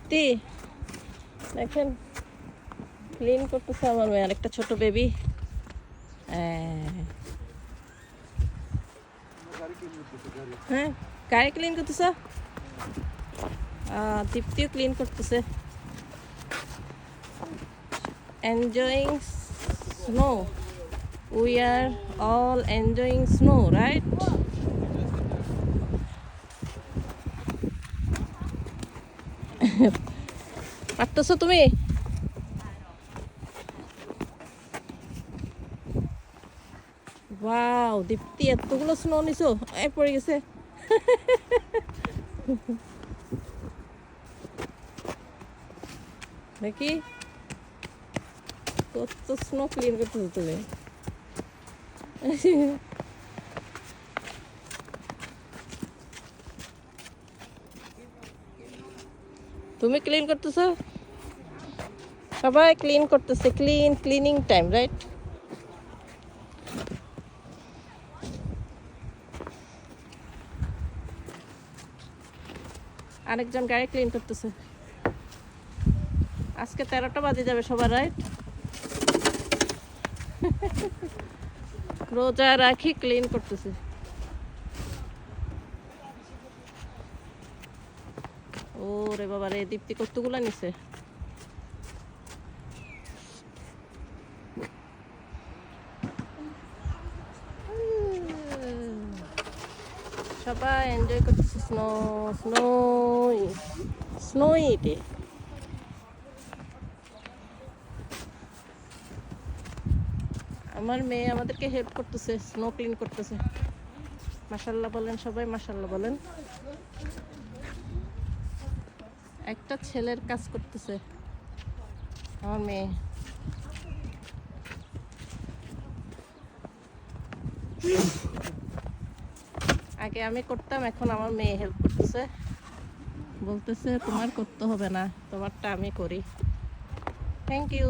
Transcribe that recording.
দীপ্তি দেখেন ক্লিন করতেছে আমার মেয়ে, আরেকটা ছোট বেবি। হ্যাঁ, গাড়ি ক্লিন করতেছ? দীপ্তিও ক্লিন করতেছে। Enjoying snow, we are all enjoying snow, right? পারতেছো তুমি? ওয়াও দীপ্তি, এতগুলো স্নো নিছো, পড়ে গেছে। দেখি কত স্নো ক্লিন করতেছো তুমি। তুমি ক্লিন করতেছো, সবাই ক্লিন করতেছে। Cleaning time, right? আরেকজন গাড়ি ক্লিন করতেছে। আজকে 13টা বাজে যাবে সবার, রাইট? রোজা রাখি ক্লিন করতেছে। ও রে বাবা রে, দীপ্তি কতগুলা নিছে। সবাই এনজয় করতেছে স্নো স্নোই স্নোই ডে। আমার মেয়ে আমাদেরকে হেল্প করতেছে, স্নো ক্লিন করতেছে। মাশাআল্লাহ বলেন সবাই, মাশাআল্লাহ বলেন। একটা ছেলের কাজ করতেছে আমার মেয়ে। আগে আমি করতাম, এখন আমার মেয়ে হেল্প করতেছে। বলতেছে তোমার করতে হবে না, তোমারটা আমি করি। Thank you.